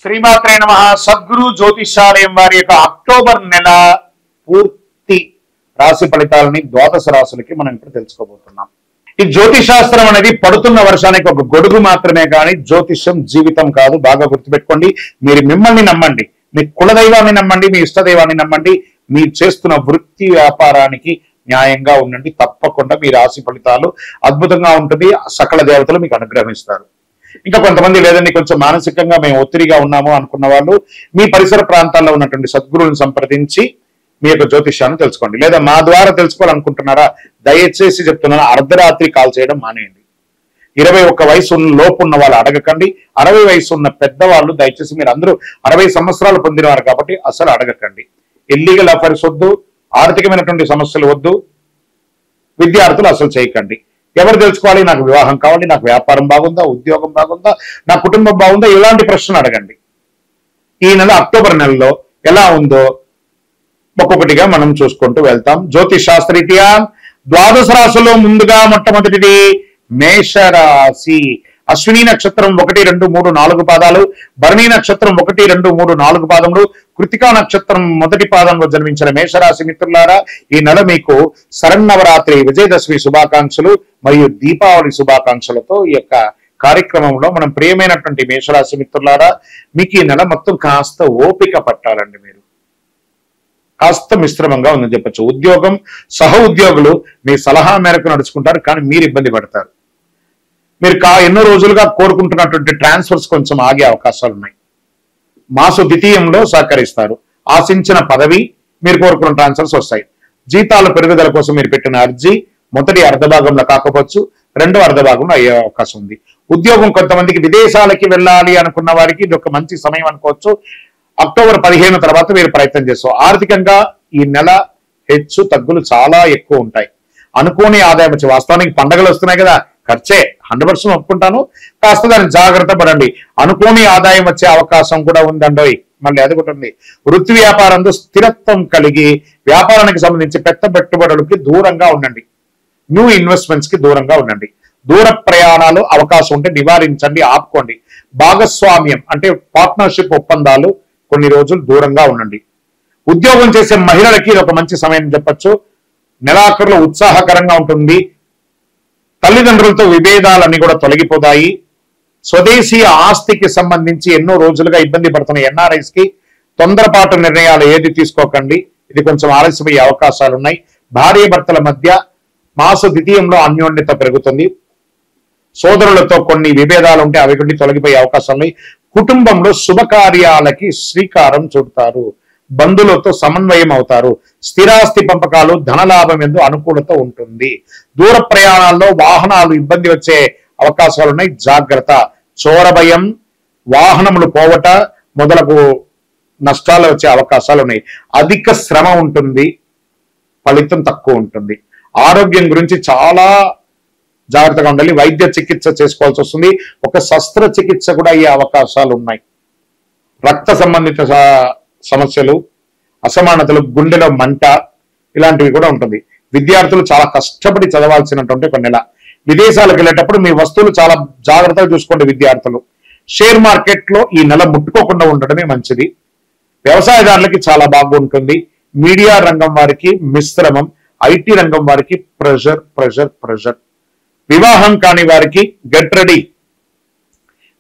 శ్రీమాత్రే నమః. సద్గురు జ్యోతిషాలయం వారి యొక్క అక్టోబర్ నెల పూర్తి రాశి ఫలితాలని ద్వాదశ రాశులకి మనం ఇప్పుడు తెలుసుకోబోతున్నాం. ఈ జ్యోతిషాస్త్రం అనేది పడుతున్న వర్షానికి ఒక గొడుగు మాత్రమే కానీ జ్యోతిషం జీవితం కాదు. బాగా గుర్తుపెట్టుకోండి. మీరు మిమ్మల్ని నమ్మండి, మీ కులదైవాన్ని నమ్మండి, మీ ఇష్టదైవాన్ని నమ్మండి. మీరు చేస్తున్న వృత్తి వ్యాపారానికి న్యాయంగా ఉండండి. తప్పకుండా మీ రాశి ఫలితాలు అద్భుతంగా ఉంటుంది. సకల దేవతలు మీకు అనుగ్రహిస్తారు. ఇంకా కొంతమంది లేదండి కొంచెం మానసికంగా మేము ఒత్తిడిగా ఉన్నాము అనుకున్న వాళ్ళు మీ పరిసర ప్రాంతాల్లో ఉన్నటువంటి సద్గురువులను సంప్రదించి మీ యొక్క జ్యోతిష్యాన్ని తెలుసుకోండి. లేదా మా ద్వారా తెలుసుకోవాలనుకుంటున్నారా? దయచేసి చెప్తున్నాను, అర్ధరాత్రి కాల్ చేయడం మానేయండి. 21 వయసు లోపు ఉన్న వాళ్ళు అడగకండి. 60 వయసు ఉన్న పెద్దవాళ్ళు దయచేసి, మీరు అందరూ 60 సంవత్సరాలు పొందినవారు కాబట్టి అసలు అడగకండి. ఇల్లీగల్ అఫైర్స్ వద్దు, ఆర్థికమైనటువంటి సమస్యలు వద్దు, విద్యార్థులు అసలు చేయకండి. ఎవరు తెలుసుకోవాలి? నాకు వివాహం కావాలి, నాకు వ్యాపారం బాగుందా, ఉద్యోగం బాగుందా, నా కుటుంబం బాగుందా, ఇలాంటి ప్రశ్నలు అడగండి. ఈ నెల అక్టోబర్ నెలలో ఎలా ఉందో ఒక్కొక్కటిగా మనం చూసుకుంటూ వెళ్తాం. జ్యోతిష్ శాస్త్రరీత్యా ద్వాదశ రాశుల్లో ముందుగా మొట్టమొదటిది మేషరాశి. అశ్విని నక్షత్రం 1, 2, 3, 4 పాదాలు, భరణి నక్షత్రం 1, 2, 3, 4 పాదములు, కృతికా నక్షత్రం మొదటి పాదంలో జన్మించిన మేషరాశి మిత్రులారా, ఈ నెల మీకు శరన్నవరాత్రి, విజయదశమి శుభాకాంక్షలు మరియు దీపావళి శుభాకాంక్షలతో ఈ యొక్క కార్యక్రమంలో మనం ప్రియమైనటువంటి మేషరాశి మిత్రులారా, మీకు ఈ నెల మొత్తం కాస్త ఓపిక పట్టాలండి. మీరు కాస్త మిశ్రమంగా ఉందని చెప్పచ్చు. ఉద్యోగం, సహ ఉద్యోగులు మీ సలహా మేరకు నడుచుకుంటారు, కానీ మీరు ఇబ్బంది పడతారు. మీరు ఎన్నో రోజులుగా కోరుకుంటున్నటువంటి ట్రాన్స్ఫర్స్ కొంచెం ఆగే అవకాశాలు ఉన్నాయి. మాసు ద్వితీయంలో సహకరిస్తారు. ఆశించిన పదవి, మీరు కోరుకున్న ట్రాన్స్ఫర్స్ వస్తాయి. జీతాల పెరుగుదల కోసం మీరు పెట్టిన అర్జీ మొదటి అర్ధభాగంలో కాకపోవచ్చు, రెండో అర్ధభాగంలో అయ్యే అవకాశం ఉంది. ఉద్యోగం, కొంతమందికి విదేశాలకి వెళ్ళాలి అనుకున్న వారికి ఇది ఒక మంచి సమయం అనుకోవచ్చు. అక్టోబర్ 15 తర్వాత మీరు ప్రయత్నం చేస్తారు. ఆర్థికంగా ఈ నెల హెచ్చు తగ్గులు చాలా ఎక్కువ ఉంటాయి. అనుకోని ఆదాయం వచ్చి, వాస్తవానికి పండగలు వస్తున్నాయి కదా, ఖర్చే 100% ఒప్పుకుంటాను. కాస్త దాన్ని జాగ్రత్త పడండి. అనుకోని ఆదాయం వచ్చే అవకాశం కూడా ఉందండోయ్. మళ్ళీ అది కూడా ఉంది. వృత్తి వ్యాపారంలో స్థిరత్వం కలిగి వ్యాపారానికి సంబంధించి పెద్ద పెట్టుబడులకి దూరంగా ఉండండి. న్యూ ఇన్వెస్ట్మెంట్స్ కి దూరంగా ఉండండి. దూర ప్రయాణాలు అవకాశం ఉంటే నివారించండి, ఆపుకోండి. భాగస్వామ్యం అంటే పార్ట్నర్షిప్ ఒప్పందాలు కొన్ని రోజులు దూరంగా ఉండండి. ఉద్యోగం చేసే మహిళలకి ఇది ఒక మంచి సమయం చెప్పచ్చు. నెలాఖరులో ఉత్సాహకరంగా ఉంటుంది. తల్లిదండ్రులతో విభేదాలన్నీ కూడా తొలగిపోతాయి. స్వదేశీ ఆస్తికి సంబంధించి ఎన్నో రోజులుగా ఇబ్బంది పడుతున్న ఎన్ఆర్ఐస్ కి తొందరపాటు నిర్ణయాలు ఏది తీసుకోకండి. ఇది కొంచెం ఆలస్యమయ్యే అవకాశాలు ఉన్నాయి. భార్య భర్తల మధ్య మాస ద్వితీయంలో అన్యోన్యత పెరుగుతుంది. సోదరులతో కొన్ని విభేదాలు ఉంటే అవి కొన్ని తొలగిపోయే అవకాశాలు ఉన్నాయి. కుటుంబంలో శుభకార్యాలకి శ్రీకారం చుడతారు. బంధువులతో సమన్వయం అవుతారు. స్థిరాస్తి పంపకాలు, ధనలాభం ఎందు అనుకూలత ఉంటుంది. దూర ప్రయాణాల్లో వాహనాలు ఇబ్బంది వచ్చే అవకాశాలు ఉన్నాయి. జాగ్రత్త. చోర భయం, వాహనములు పోవట మొదలగు నష్టాలు వచ్చే అవకాశాలు ఉన్నాయి. అధిక శ్రమ ఉంటుంది, ఫలితం తక్కువ ఉంటుంది. ఆరోగ్యం గురించి చాలా జాగ్రత్తగా ఉండాలి. వైద్య చికిత్స చేసుకోవాల్సి వస్తుంది. ఒక శస్త్రచికిత్స కూడా అయ్యే అవకాశాలు ఉన్నాయి. రక్త సంబంధిత సమస్యలు, అసమానతలు, గుండెలో మంట, ఇలాంటివి కూడా ఉంటుంది. విద్యార్థులు చాలా కష్టపడి చదవాల్సినటువంటి ఒక నెల. విదేశాలకు వెళ్ళేటప్పుడు మీ వస్తువులు చాలా జాగ్రత్తగా చూసుకోండి విద్యార్థులు. షేర్ మార్కెట్ లో ఈ నెల ముట్టుకోకుండా ఉండడమే మంచిది. వ్యవసాయదారులకి చాలా బాగుంటుంది. మీడియా రంగం వారికి మిశ్రమం. ఐటీ రంగం వారికి ప్రెషర్ ప్రెషర్ ప్రెషర్. వివాహం కాని వారికి గెట్ రెడీ.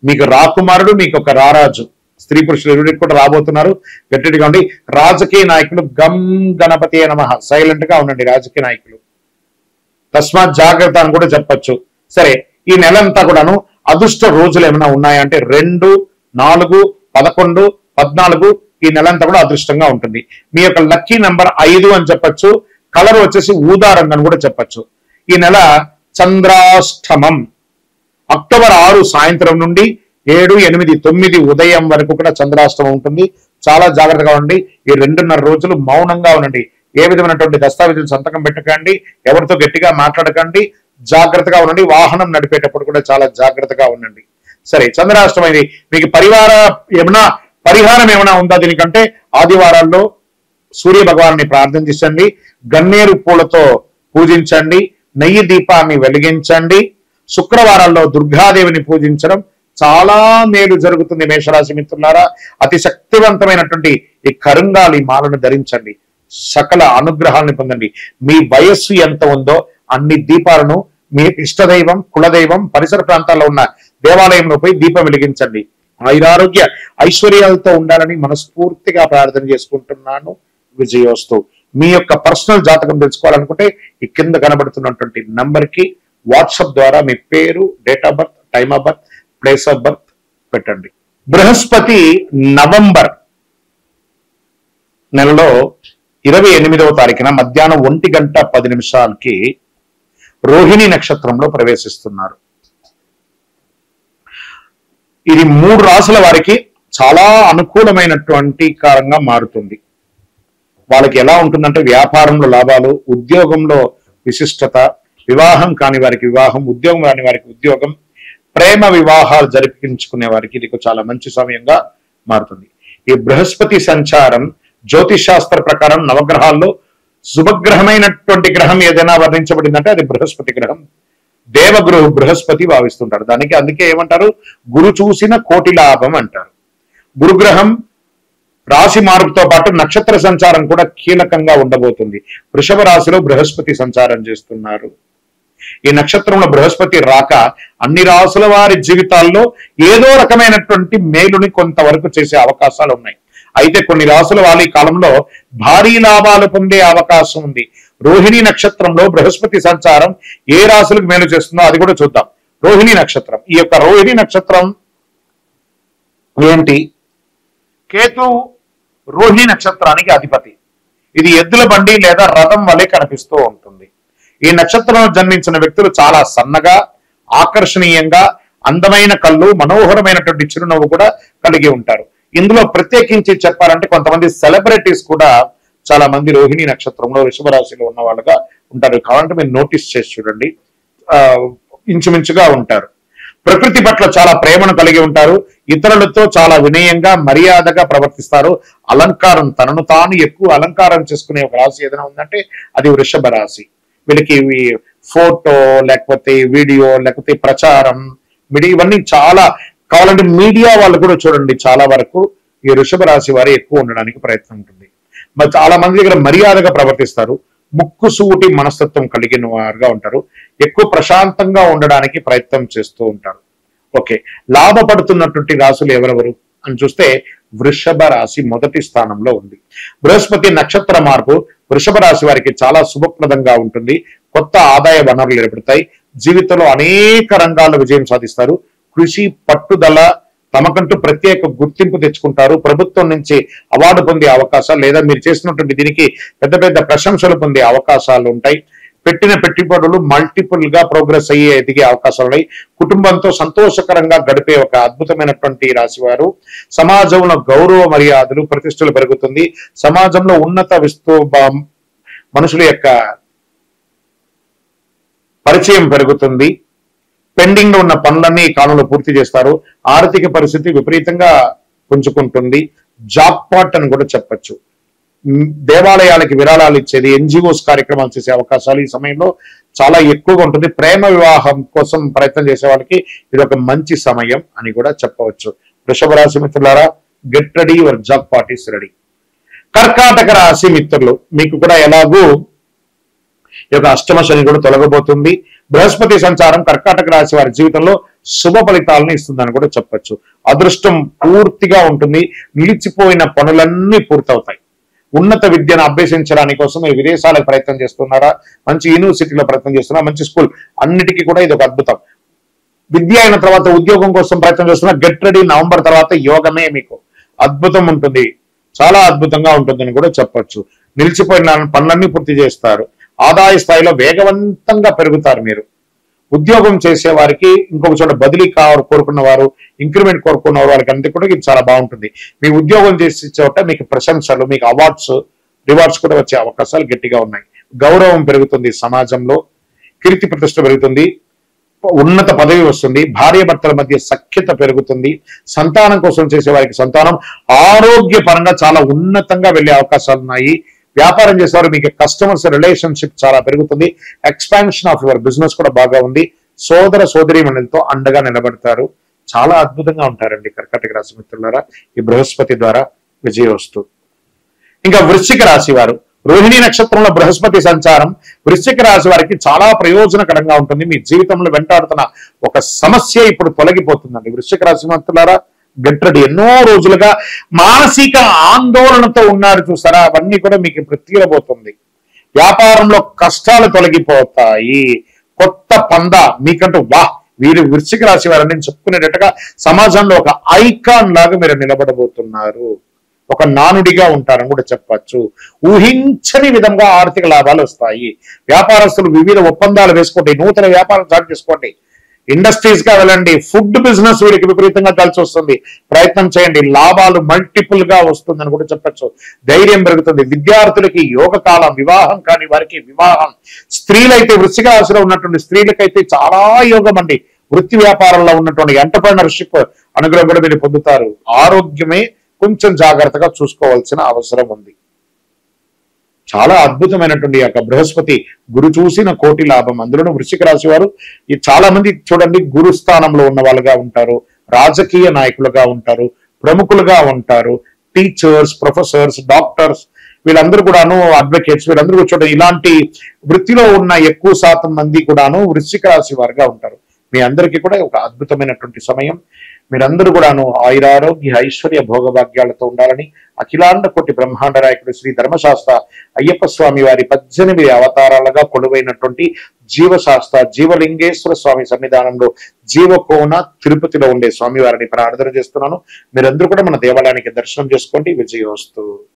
మీకు రాకుమారుడు, మీకు ఒక రారాజు. స్త్రీ పురుషులు ఎవరికి కూడా రాబోతున్నారు. గట్టిగా ఉండి. రాజకీయ నాయకులు గం గణపతి నమః, సైలెంట్ గా ఉండండి రాజకీయ నాయకులు. తస్మాత్ జాగ్రత్త అని కూడా చెప్పచ్చు. సరే, ఈ నెలంతా కూడాను అదృష్ట రోజులు ఏమైనా ఉన్నాయంటే 2, 4, 11, 14 ఈ నెలంతా కూడా అదృష్టంగా ఉంటుంది. మీ యొక్క లక్కీ నెంబర్ 5 అని చెప్పచ్చు. కలర్ వచ్చేసి ఊదా రంగు అని కూడా చెప్పచ్చు. ఈ నెల చంద్రాష్టమం అక్టోబర్ 6 సాయంత్రం నుండి 7, 8, 9 ఉదయం వరకు కూడా చంద్రాష్టమం ఉంటుంది. చాలా జాగ్రత్తగా ఉండండి. ఈ 2.5 రోజులు మౌనంగా ఉండండి. ఏ విధమైనటువంటి దస్తావేజులు సంతకం పెట్టకండి. ఎవరితో గట్టిగా మాట్లాడకండి. జాగ్రత్తగా ఉండండి. వాహనం నడిపేటప్పుడు కూడా చాలా జాగ్రత్తగా ఉండండి. సరే, చంద్రాష్టమం ఇది. మీకు పరిహారం ఏమైనా ఉందా దీనికంటే? ఆదివారాల్లో సూర్య భగవాన్ని ప్రార్థించండి. గన్నేరు పూలతో పూజించండి. నెయ్యి దీపాన్ని వెలిగించండి. శుక్రవారాల్లో దుర్గాదేవిని పూజించడం చాలా మేలు జరుగుతుంది. మేషరాశి మిత్రులారా, అతి శక్తివంతమైనటువంటి ఈ కరుంగాలి మాలను ధరించండి, సకల అనుగ్రహాలను పొందండి. మీ వయస్సు ఎంత ఉందో అన్ని దీపాలను మీ ఇష్టదైవం, కులదైవం, పరిసర ప్రాంతాల్లో ఉన్న దేవాలయంలో పోయి దీపం వెలిగించండి. ఆయురారోగ్య ఐశ్వర్యాలతో ఉండాలని మనస్ఫూర్తిగా ప్రార్థన చేసుకుంటున్నాను. విజయోస్తు. మీ యొక్క పర్సనల్ జాతకం తెలుసుకోవాలనుకుంటే ఈ కింద కనబడుతున్నటువంటి నంబర్ కి వాట్సాప్ ద్వారా మీ పేరు, date of birth, time of birth, place of birth పెట్టండి. బృహస్పతి నవంబర్ నెలలో 28వ తారీఖున మధ్యాహ్నం 1:10 రోహిణి నక్షత్రంలో ప్రవేశిస్తున్నారు. ఇది 3 రాసుల వారికి చాలా అనుకూలమైనటువంటి కారంగా మారుతుంది. వాళ్ళకి ఎలా ఉంటుందంటే వ్యాపారంలో లాభాలు, ఉద్యోగంలో విశిష్టత, వివాహం కాని వారికి వివాహం, ఉద్యోగం కాని వారికి ఉద్యోగం, ప్రేమ వివాహాలు జరిపించుకునే వారికి ఇది చాలా మంచి సమయంగా మారుతుంది. ఈ బృహస్పతి సంచారం జ్యోతిష్ శాస్త్ర ప్రకారం నవగ్రహాల్లో శుభగ్రహమైనటువంటి గ్రహం ఏదైనా వర్ణించబడిందంటే అది బృహస్పతి గ్రహం. దేవగురు బృహస్పతి భావిస్తుంటారు. అందుకే ఏమంటారు, గురు చూసిన కోటి లాభం అంటారు. గురుగ్రహం రాశి మార్పుతో పాటు నక్షత్ర సంచారం కూడా కీలకంగా ఉండబోతుంది. వృషభ రాశిలో బృహస్పతి సంచారం చేస్తున్నారు. ఈ నక్షత్రంలో బృహస్పతి రాక అన్ని రాసుల వారి జీవితాల్లో ఏదో రకమైనటువంటి మేలుని కొంతవరకు చేసే అవకాశాలు ఉన్నాయి. అయితే కొన్ని రాసుల వారి కాలంలో భారీ లాభాలు పొందే అవకాశం ఉంది. రోహిణి నక్షత్రంలో బృహస్పతి సంచారం ఏ రాశులకు మేలు చేస్తుందో అది కూడా చూద్దాం. రోహిణి నక్షత్రం, ఈ యొక్క రోహిణి నక్షత్రం ఏంటి? కేతు రోహిణి నక్షత్రానికి అధిపతి. ఇది ఎద్దుల బండి లేదా రథం వలె కనిపిస్తూ ఉంటుంది. ఈ నక్షత్రంలో జన్మించిన వ్యక్తులు చాలా సన్నగా, ఆకర్షణీయంగా, అందమైన కళ్ళు, మనోహరమైనటువంటి చిరునవ్వు కూడా కలిగి ఉంటారు. ఇందులో ప్రత్యేకించి చెప్పాలంటే కొంతమంది సెలబ్రిటీస్ కూడా చాలా మంది రోహిణి నక్షత్రంలో వృషభ రాశిలో ఉన్న వాళ్ళుగా ఉంటారు. కావాలంటే మీరు నోటీస్ చేసి చూడండి, ఇంచుమించుగా ఉంటారు. ప్రకృతి పట్ల చాలా ప్రేమను కలిగి ఉంటారు. ఇతరులతో చాలా వినయంగా, మర్యాదగా ప్రవర్తిస్తారు. అలంకారం, తనను తాను ఎక్కువ అలంకారం చేసుకునే ఒక రాశి ఏదైనా ఉందంటే అది వృషభ రాశి. వీళ్ళకి ఫోటో, లేకపోతే వీడియో, లేకపోతే ప్రచారం, ఇవన్నీ చాలా కావాలంటే మీడియా వాళ్ళు కూడా చూడండి, చాలా వరకు ఈ వృషభ రాశి వారు ఎక్కువ ఉండడానికి ప్రయత్నం ఉంటుంది. మరి చాలా మంది దగ్గర మర్యాదగా ప్రవర్తిస్తారు. ముక్కుసూటి మనస్తత్వం కలిగిన వారుగా ఉంటారు. ఎక్కువ ప్రశాంతంగా ఉండడానికి ప్రయత్నం చేస్తూ ఉంటారు. ఓకే, లాభపడుతున్నటువంటి రాశులు ఎవరెవరు అని చూస్తే వృషభ రాశి మొదటి స్థానంలో ఉంది. బృహస్పతి నక్షత్ర మార్పు వృషభ రాశి వారికి చాలా శుభప్రదంగా ఉంటుంది. కొత్త ఆదాయ వనరులు ఏర్పడతాయి. జీవితంలో అనేక రంగాల్లో విజయం సాధిస్తారు. కృషి, పట్టుదల, తమకంటూ ప్రత్యేక గుర్తింపు తెచ్చుకుంటారు. ప్రభుత్వం నుంచి అవార్డు పొందే అవకాశాలు లేదా మీరు చేసినటువంటి దీనికి పెద్ద పెద్ద ప్రశంసలు పొందే అవకాశాలు ఉంటాయి. పెట్టిన పెట్టుబడులు మల్టిపుల్ గా ప్రోగ్రెస్ అయ్యే ఎదిగే అవకాశాలు ఉన్నాయి. కుటుంబంతో సంతోషకరంగా గడిపే ఒక అద్భుతమైనటువంటి రాశి వారు. సమాజంలో గౌరవ మర్యాదలు, ప్రతిష్టలు పెరుగుతుంది. సమాజంలో ఉన్నత మనుషుల యొక్క పరిచయం పెరుగుతుంది. పెండింగ్ లో ఉన్న పనులన్నీ ఈ కాలంలో పూర్తి చేస్తారు. ఆర్థిక పరిస్థితి విపరీతంగా పుంజుకుంటుంది. జాబ్ పాట్ అని కూడా చెప్పచ్చు. దేవాలయాలకి విరాళాలు ఇచ్చేది, ఎన్జిఓస్ కార్యక్రమాలు చేసే అవకాశాలు ఈ సమయంలో చాలా ఎక్కువగా ఉంటుంది. ప్రేమ వివాహం కోసం ప్రయత్నం చేసే వాళ్ళకి ఇది ఒక మంచి సమయం అని కూడా చెప్పవచ్చు. వృషభ రాశి మిత్రులారా, get ready, your job part is ready. కర్కాటక రాశి మిత్రులు, మీకు కూడా ఎలాగూ ఈ యొక్క అష్టమ శని కూడా తొలగబోతుంది. బృహస్పతి సంచారం కర్కాటక రాశి వారి జీవితంలో శుభ ఫలితాలను ఇస్తుందని కూడా చెప్పచ్చు. అదృష్టం పూర్తిగా ఉంటుంది. నిలిచిపోయిన పనులన్నీ పూర్తవుతాయి. ఉన్నత విద్యను అభ్యసించడానికి కోసం మీరు విదేశాలకు ప్రయత్నం చేస్తున్నారా, మంచి యూనివర్సిటీలో ప్రయత్నం చేస్తున్నారా, మంచి స్కూల్, అన్నిటికీ కూడా ఇది ఒక అద్భుతం. విద్య అయిన తర్వాత ఉద్యోగం కోసం ప్రయత్నం చేస్తున్నా, గెట్ రెడీ. నవంబర్ తర్వాత యోగమే మీకు అద్భుతం ఉంటుంది, చాలా అద్భుతంగా ఉంటుందని కూడా చెప్పచ్చు. నిలిచిపోయిన పనులన్నీ పూర్తి చేస్తారు. ఆదాయ స్థాయిలో వేగవంతంగా పెరుగుతారు. మీరు ఉద్యోగం చేసే వారికి ఇంకొక చోట బదిలీ కోరుకున్న వారు, ఇంక్రిమెంట్ కోరుకున్న వారికి అంతా కూడా ఇది చాలా బాగుంటుంది. మీ ఉద్యోగం చేసే చోట మీకు ప్రశంసలు, మీకు అవార్డ్స్, రివార్డ్స్ కూడా వచ్చే అవకాశాలు గట్టిగా ఉన్నాయి. గౌరవం పెరుగుతుంది, సమాజంలో కీర్తి ప్రతిష్ట పెరుగుతుంది, ఉన్నత పదవి వస్తుంది, భార్య భర్తల మధ్య సఖ్యత పెరుగుతుంది. సంతానం కోసం చేసే వారికి సంతానం ఆరోగ్యపరంగా చాలా ఉన్నతంగా వెళ్లే అవకాశాలు ఉన్నాయి. వ్యాపారం చేసేవారు మీకు కస్టమర్స్ రిలేషన్షిప్ చాలా పెరుగుతుంది. ఎక్స్పాన్షన్ ఆఫ్ యువర్ బిజినెస్ కూడా బాగా ఉంది. సోదర సోదరీమణులతో అండగా నిలబడతారు. చాలా అద్భుతంగా ఉంటారండి కర్కాటక రాశి మిత్రులారా ఈ బృహస్పతి ద్వారా విజయోస్తు. ఇంకా వృశ్చిక రాశి వారు, రోహిణి నక్షత్రంలో బృహస్పతి సంచారం వృశ్చిక రాశి వారికి చాలా ప్రయోజనకరంగా ఉంటుంది. మీ జీవితంలో వెంటాడుతున్న ఒక సమస్య ఇప్పుడు తొలగిపోతుందండి. వృశ్చిక రాశి మిత్రులారా గెట్ రెడీ. ఎన్నో రోజులుగా మానసిక ఆందోళనతో ఉన్నారు చూసారా, అవన్నీ కూడా మీకు ఇప్పుడు తీరబోతుంది. వ్యాపారంలో కష్టాలు తొలగిపోతాయి. కొత్త పంద మీకంటూ వీరు వృశ్చిక రాశి వారని నేను చెప్పుకునేటట్టుగా సమాజంలో ఒక ఐకాన్ లాగా మీరు నిలబడబోతున్నారు. ఒక నానుడిగా ఉంటారని కూడా చెప్పచ్చు. ఊహించని విధంగా ఆర్థిక లాభాలు వస్తాయి. వ్యాపారస్తులు వివిధ ఒప్పందాలు వేసుకోండి, నూతన వ్యాపారం స్టార్ట్ చేసుకోండి, ఇండస్ట్రీస్ గా వెళ్ళండి, ఫుడ్ బిజినెస్ వీరికి విపరీతంగా కలిసి వస్తుంది, ప్రయత్నం చేయండి, లాభాలు మల్టిపుల్ గా వస్తుందని కూడా చెప్పచ్చు. ధైర్యం పెరుగుతుంది. విద్యార్థులకి యోగ కాలం, వివాహం కాని వారికి వివాహం, స్త్రీలైతే వృశ్చిక రాశిలో ఉన్నటువంటి స్త్రీలకైతే చాలా యోగం అండి. వృత్తి వ్యాపారంలో ఉన్నటువంటి ఎంటర్‌ప్రెన్యూర్‌షిప్ అనుగ్రహం కూడా మీరు పొందుతారు. ఆరోగ్యమే కొంచెం జాగ్రత్తగా చూసుకోవాల్సిన అవసరం ఉంది. చాలా అద్భుతమైనటువంటి యొక్క బృహస్పతి గురు చూసిన కోటి లాభం. అందులోనూ వృశ్చిక రాశి వారు చాలా మంది చూడండి గురు స్థానంలో ఉన్న వాళ్ళుగా ఉంటారు, రాజకీయ నాయకులుగా ఉంటారు, ప్రముఖులుగా ఉంటారు, టీచర్స్, ప్రొఫెసర్స్, డాక్టర్స్, వీళ్ళందరూ కూడాను అడ్వకేట్స్, వీళ్ళందరూ కూడా చూడండి ఇలాంటి వృత్తిలో ఉన్న ఎక్కువ శాతం మంది కూడాను వృశ్చిక రాశి వారుగా ఉంటారు. మీ అందరికీ కూడా ఒక అద్భుతమైనటువంటి సమయం. మీరందరూ కూడాను ఆయురారోగ్య ఐశ్వర్య భోగభాగ్యాలతో ఉండాలని అఖిలాండ కోటి బ్రహ్మాండ నాయకుడు శ్రీ ధర్మశాస్త్ర అయ్యప్ప స్వామి వారి 18 అవతారాలుగా కొలువైనటువంటి జీవశాస్త్ర జీవలింగేశ్వర స్వామి సన్నిధానంలో జీవకోన తిరుపతిలో ఉండే స్వామి వారిని ప్రార్థన చేస్తున్నాను. మీరందరూ కూడా మన దేవాలయానికి దర్శనం చేసుకోండి. విజయోస్తు.